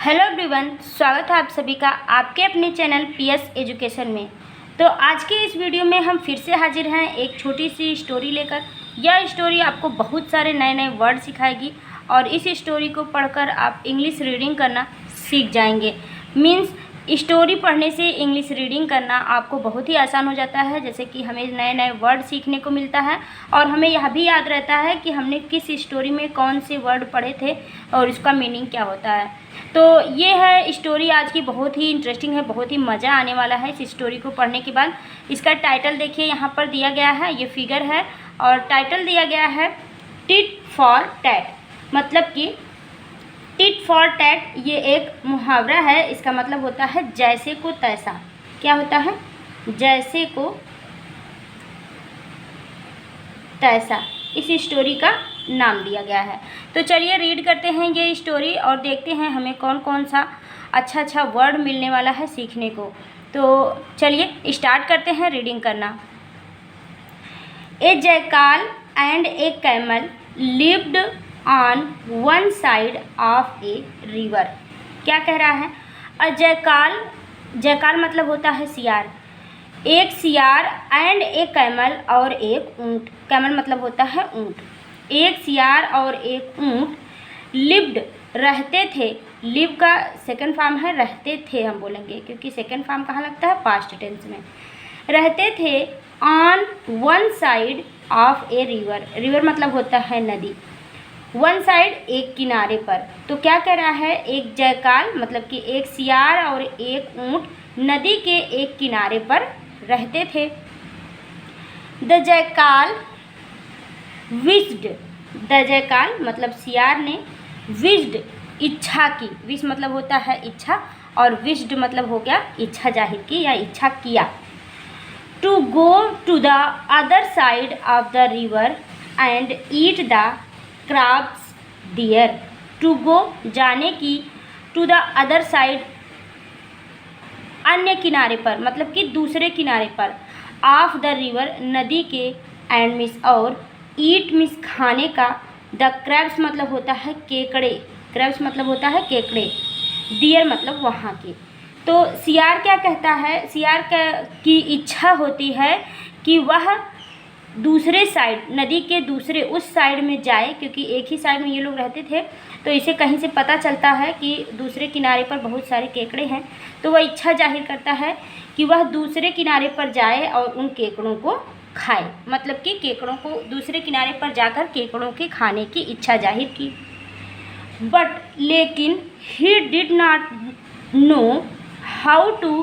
Hello everyone, स्वागत है आप सभी का आपके अपने चैनल पीएस एजुकेशन में। तो आज के इस वीडियो में हम फिर से हाजिर हैं एक छोटी सी स्टोरी लेकर। यह स्टोरी आपको बहुत सारे नए नए वर्ड सिखाएगी और इस स्टोरी को पढ़कर आप इंग्लिश रीडिंग करना सीख जाएंगे। मीन्स स्टोरी पढ़ने से इंग्लिश रीडिंग करना आपको बहुत ही आसान हो जाता है, जैसे कि हमें नए नए वर्ड सीखने को मिलता है और हमें यह भी याद रहता है कि हमने किस स्टोरी में कौन से वर्ड पढ़े थे और इसका मीनिंग क्या होता है। तो ये है स्टोरी आज की, बहुत ही इंटरेस्टिंग है, बहुत ही मज़ा आने वाला है इस स्टोरी को पढ़ने के बाद। इसका टाइटल देखिए यहाँ पर दिया गया है, ये फिगर है और टाइटल दिया गया है टिट फॉर टैट। मतलब कि टिट फॉर टैट ये एक मुहावरा है। इसका मतलब होता है जैसे को तैसा। क्या होता है? जैसे को तैसा इस स्टोरी का नाम दिया गया है। तो चलिए रीड करते हैं ये स्टोरी और देखते हैं हमें कौन कौन सा अच्छा वर्ड मिलने वाला है सीखने को। तो चलिए स्टार्ट करते हैं रीडिंग करना। A jackal and a camel lived on one side of a river. क्या कह रहा है? अ जैकाल, जैकाल मतलब होता है सियार। एक सियार एंड एक कैमल और एक ऊँट। कैमल मतलब होता है ऊँट। एक सियार और एक ऊँट लिव्ड रहते थे। लिव का सेकंड फॉर्म है रहते थे, हम बोलेंगे क्योंकि सेकंड फॉर्म कहाँ लगता है? पास्ट टेंस में। रहते थे on one side of a river. River मतलब होता है नदी। वन साइड एक किनारे पर। तो क्या कह रहा है? एक जैकाल मतलब कि एक सियार और एक ऊँट नदी के एक किनारे पर रहते थे। The jackal wished, the jackal मतलब सियार ने विश्ड इच्छा की। विश मतलब होता है इच्छा और विश्ड मतलब हो गया इच्छा जाहिर की या इच्छा किया। To go to the other side of the river and eat the crabs there. To go जाने की, टू द अदर साइड अन्य किनारे पर मतलब कि दूसरे किनारे पर, ऑफ द रिवर नदी के, एंड मिस और ईट मिस खाने का, द क्रैब्स मतलब होता है केकड़े। क्रैब्स मतलब होता है केकड़े। डियर मतलब वहाँ के। तो सियार क्या कहता है? सियार की इच्छा होती है कि वह दूसरे साइड, नदी के दूसरे उस साइड में जाए, क्योंकि एक ही साइड में ये लोग रहते थे तो इसे कहीं से पता चलता है कि दूसरे किनारे पर बहुत सारे केकड़े हैं। तो वह इच्छा जाहिर करता है कि वह दूसरे किनारे पर जाए और उन केकड़ों को खाए। मतलब कि केकड़ों को दूसरे किनारे पर जाकर केकड़ों के खाने की इच्छा जाहिर की। बट लेकिन he did not know how to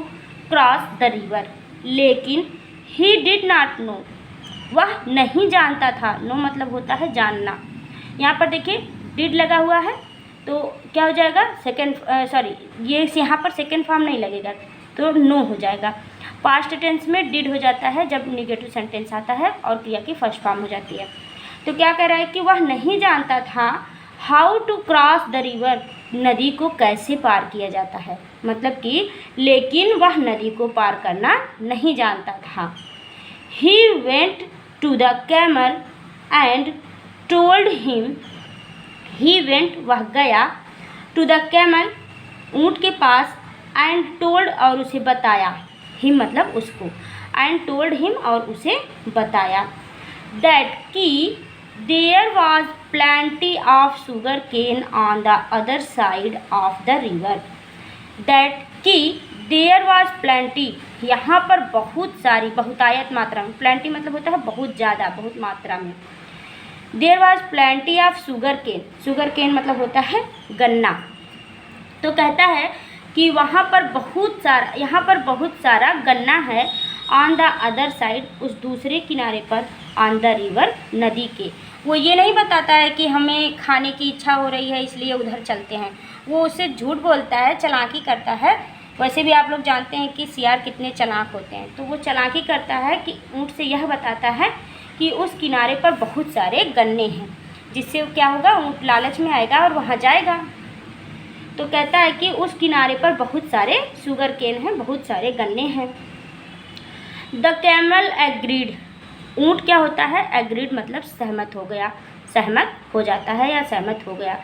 cross the river. लेकिन ही डिड नॉट नो, वह नहीं जानता था। नो मतलब होता है जानना। यहाँ पर देखिए डिड लगा हुआ है तो क्या हो जाएगा? सेकेंड ये यहाँ पर सेकेंड फॉर्म नहीं लगेगा तो नो हो जाएगा। पास्ट टेंस में डिड हो जाता है जब निगेटिव सेंटेंस आता है और क्रिया की फर्स्ट फॉर्म हो जाती है। तो क्या कह रहा है कि वह नहीं जानता था how to cross the river, नदी को कैसे पार किया जाता है। मतलब कि लेकिन वह नदी को पार करना नहीं जानता था। He went to the camel and told him. He went वह गया, टू द कैमल ऊँट के पास, एंड टोल्ड और उसे बताया, हिम मतलब उसको, एंड टोल्ड हिम और उसे बताया, दैट कि there was plenty of sugar cane on the other side of the river. That कि देयर वॉज प्लेंटी, यहाँ पर बहुत सारी, बहुतायत मात्रा में। प्लेंटी मतलब होता है बहुत ज़्यादा, बहुत मात्रा में। There was plenty of sugar cane, sugar cane मतलब होता है गन्ना। तो कहता है कि वहाँ पर बहुत सारा, यहाँ पर बहुत सारा गन्ना है। ऑन द अदर साइड, उस दूसरे किनारे पर, ऑन द रिवर नदी के। वो ये नहीं बताता है कि हमें खाने की इच्छा हो रही है इसलिए उधर चलते हैं। वो उससे झूठ बोलता है, चालाकी करता है। वैसे भी आप लोग जानते हैं कि सियार कितने चालाक होते हैं। तो वो चालाकी करता है कि ऊँट से यह बताता है कि उस किनारे पर बहुत सारे गन्ने हैं, जिससे क्या होगा? ऊँट लालच में आएगा और वहाँ जाएगा। तो कहता है कि उस किनारे पर बहुत सारे शुगर केन हैं, बहुत सारे गन्ने हैं। द कैमल एग्रीड, ऊँट क्या होता है? एग्रीड मतलब सहमत हो गया, सहमत हो जाता है या सहमत हो गया।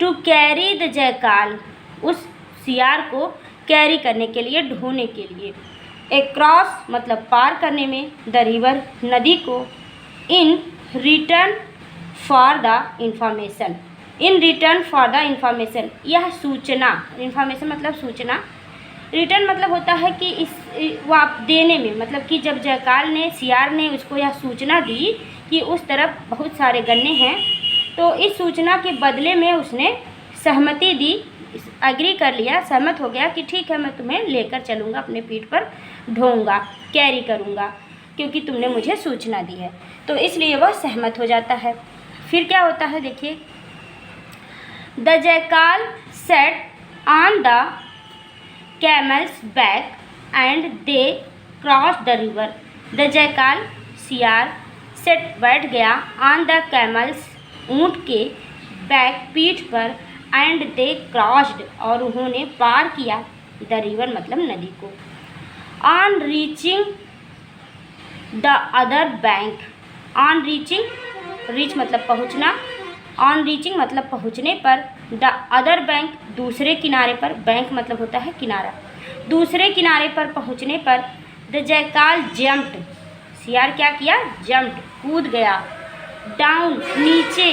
टू कैरी द जैकाल, उस सियार को कैरी करने के लिए, ढोने के लिए। एक्रॉस मतलब पार करने में, द रिवर नदी को, in return for the information, in return for the information यह सूचना, इंफॉर्मेशन मतलब सूचना, रिटर्न मतलब होता है कि इस देने में, मतलब कि जब जयकाल ने, सियार ने उसको यह सूचना दी कि उस तरफ बहुत सारे गन्ने हैं, तो इस सूचना के बदले में उसने सहमति दी, एग्री कर लिया, सहमत हो गया कि ठीक है मैं तुम्हें लेकर चलूँगा, अपने पीठ पर ढोऊँगा, कैरी करूँगा, क्योंकि तुमने मुझे सूचना दी है। तो इसलिए वह सहमत हो जाता है। फिर क्या होता है देखिए, the jackal sat on the camel's back and they cross the river. The jackal सियार सेट बैठ गया, ऑन द कैमल्स ऊँट के, बैक पीठ पर, एंड दे क्रॉस्ड और उन्होंने पार किया, द रिवर मतलब नदी को। On reaching the other bank, on reaching, reach मतलब पहुँचना, ऑन रीचिंग मतलब पहुँचने पर, द अदर बैंक दूसरे किनारे पर, बैंक मतलब होता है किनारा, दूसरे किनारे पर पहुँचने पर, द जयकाल जम्प्ड, सियार क्या किया, जम्प्ड कूद गया, डाउन नीचे,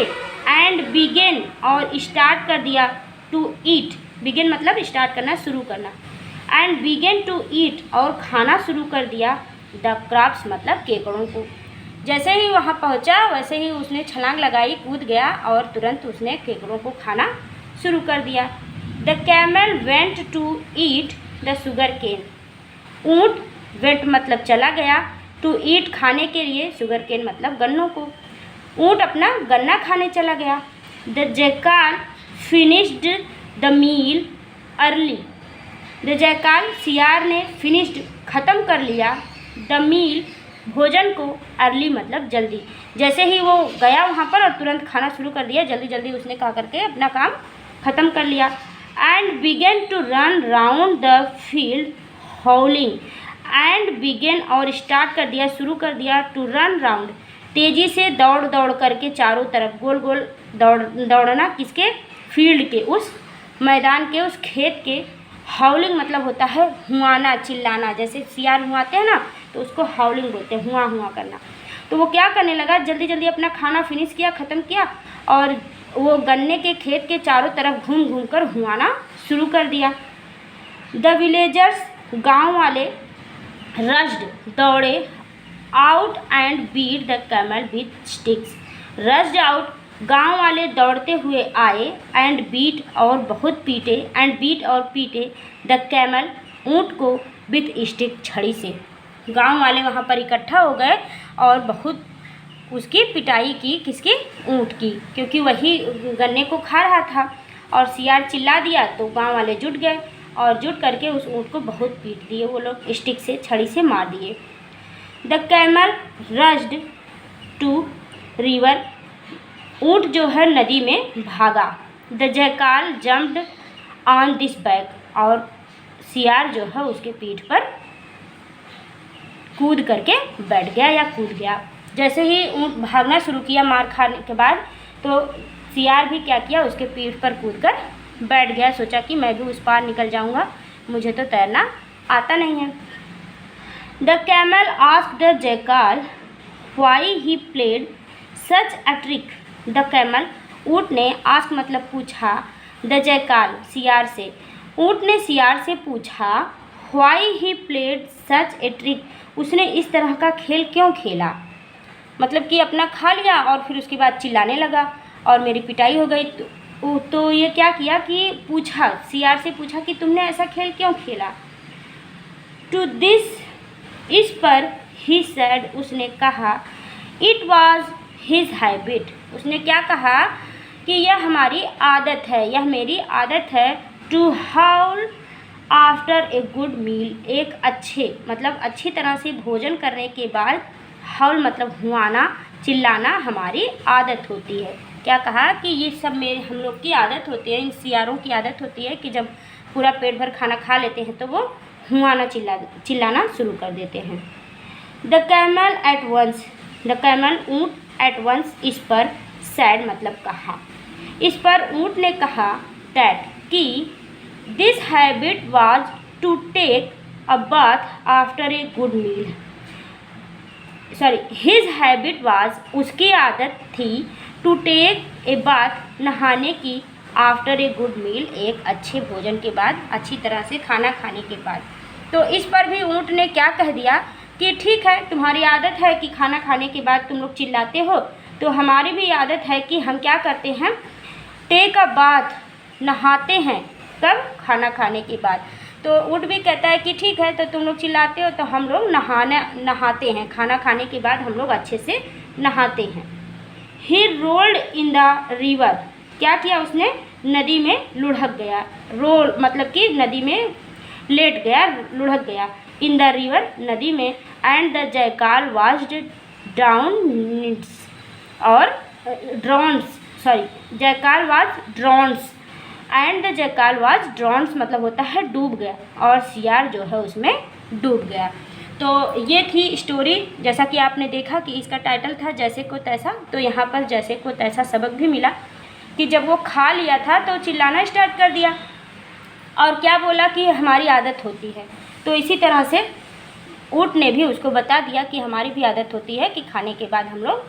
एंड बिगेन और स्टार्ट कर दिया, टू ईट, बिगेन मतलब स्टार्ट करना, शुरू करना, एंड बिगेन टू ईट और खाना शुरू कर दिया, द क्रॉप्स मतलब केकड़ों को। जैसे ही वहाँ पहुँचा वैसे ही उसने छलांग लगाई, कूद गया और तुरंत उसने केकड़ों को खाना शुरू कर दिया। The camel went to eat the sugar cane, ऊँट वेंट मतलब चला गया, टू ईट खाने के लिए, शुगर केन मतलब गन्नों को, ऊँट अपना गन्ना खाने चला गया। The jackal finished the meal early, the jackal सियार ने फिनिश्ड ख़त्म कर लिया, द मील भोजन को, अर्ली मतलब जल्दी, जैसे ही वो गया वहाँ पर और तुरंत खाना शुरू कर दिया, जल्दी जल्दी उसने कहा करके अपना काम ख़त्म कर लिया। And began to run round the field howling, and began और स्टार्ट कर दिया, शुरू कर दिया, टू रन राउंड तेज़ी से दौड़ दौड़ करके चारों तरफ गोल गोल दौड़ना, किसके, फील्ड के, उस मैदान के, उस खेत के। हाउलिंग मतलब होता है हुआना, चिल्लाना, जैसे सियार हुआते हैं ना तो उसको हाउलिंग बोलते हैं, हुआ हुआ करना। तो वो क्या करने लगा, जल्दी जल्दी अपना खाना फिनिश किया, ख़त्म किया और वो गन्ने के खेत के चारों तरफ घूम घूम कर हुआना शुरू कर दिया। द विलेजर्स गाँव वाले, रश्ड दौड़े, out and beat the camel with sticks, rushed out गांव वाले दौड़ते हुए आए, एंड बीट और बहुत पीटे, एंड बीट और पीटे, द कैमल ऊँट को, विथ स्टिक छड़ी से। गांव वाले वहाँ पर इकट्ठा हो गए और बहुत उसकी पिटाई की, किसकी, ऊँट की, क्योंकि वही गन्ने को खा रहा था और सियार चिल्ला दिया तो गांव वाले जुट गए और जुट करके उस ऊँट को बहुत पीट दिए, वो लोग स्टिक से, छड़ी से मार दिए। The camel rushed to river, ऊँट जो है नदी में भागा। The jackal jumped on this back, और सियार जो है उसके पीठ पर कूद करके बैठ गया या कूद गया। जैसे ही ऊँट भागना शुरू किया मार खाने के बाद, तो सियार भी क्या किया, उसके पीठ पर कूद कर बैठ गया, सोचा कि मैं भी उस पार निकल जाऊंगा, मुझे तो तैरना आता नहीं है। The camel asked the jackal why he played such a trick, the camel, ऊँट ने, आस्क मतलब पूछा, द जयकाल सियार से, ऊँट ने सियार से पूछा, why he played such a trick, उसने इस तरह का खेल क्यों खेला, मतलब कि अपना खा लिया और फिर उसके बाद चिल्लाने लगा और मेरी पिटाई हो गई। तो ये क्या किया कि पूछा, सियार से पूछा कि तुमने ऐसा खेल क्यों खेला। टू दिस, इस पर, ही सेड, उसने कहा, इट वॉज हिज हैबिट, उसने क्या कहा कि यह हमारी आदत है, यह मेरी आदत है, to howl after a good meal, एक अच्छे मतलब अच्छी तरह से भोजन करने के बाद, हाउल मतलब हुआना, चिल्लाना हमारी आदत होती है। क्या कहा कि ये सब हम लोग की आदत होती है, इन सियारों की आदत होती है कि जब पूरा पेट भर खाना खा लेते हैं तो वो हुआना चिल्लाना शुरू कर देते हैं। The camel ate once, the camel ऊँट, एट वंस इस पर, सैड मतलब कहा, इस पर ऊँट ने कहा, दैट कि this habit was to take a bath after a good meal. His habit was, उसकी आदत थी, टू टेक ए बाथ, नहाने की, आफ्टर ए गुड मील, एक अच्छे भोजन के बाद, अच्छी तरह से खाना खाने के बाद। तो इस पर भी ऊँट ने क्या कह दिया कि ठीक है, तुम्हारी आदत है कि खाना खाने के बाद तुम लोग चिल्लाते हो, तो हमारी भी आदत है कि हम क्या करते हैं, टेक अ बाथ, नहाते हैं, कब, खाना खाने के बाद। तो ऊँट भी कहता है कि ठीक है, तो तुम लोग चिल्लाते हो तो हम लोग नहाते हैं, खाना खाने के बाद हम लोग अच्छे से नहाते हैं। ही रोल्ड इन द रिवर, क्या किया उसने, नदी में लुढ़क गया। रोल मतलब कि नदी में लेट गया, लुढ़क गया। इन द रिवर, नदी में। And the jackal washed down, और drowns, jackal was drowns, and the jackal was drowns मतलब होता है डूब गया, और सियार जो है उसमें डूब गया। तो ये थी स्टोरी। जैसा कि आपने देखा कि इसका टाइटल था जैसे को तैसा, तो यहाँ पर जैसे को तैसा सबक भी मिला कि जब वो खा लिया था तो चिल्लाना स्टार्ट कर दिया, और क्या बोला कि हमारी आदत होती है। तो इसी तरह से ऊँट ने भी उसको बता दिया कि हमारी भी आदत होती है कि खाने के बाद हम लोग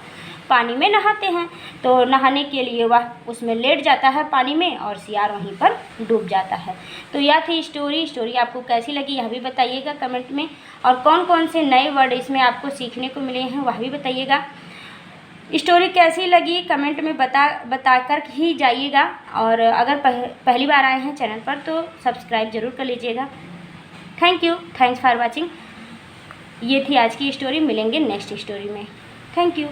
पानी में नहाते हैं। तो नहाने के लिए वह उसमें लेट जाता है पानी में, और सियार वहीं पर डूब जाता है। तो यह थी स्टोरी आपको कैसी लगी यह भी बताइएगा कमेंट में, और कौन कौन से नए वर्ड इसमें आपको सीखने को मिले हैं वह भी बताइएगा। स्टोरी कैसी लगी कमेंट में बताकर ही जाइएगा, और अगर पहली बार आए हैं चैनल पर तो सब्सक्राइब ज़रूर कर लीजिएगा। Thank you, thanks for watching. ये थी आज की स्टोरी, मिलेंगे नेक्स्ट स्टोरी में। Thank you.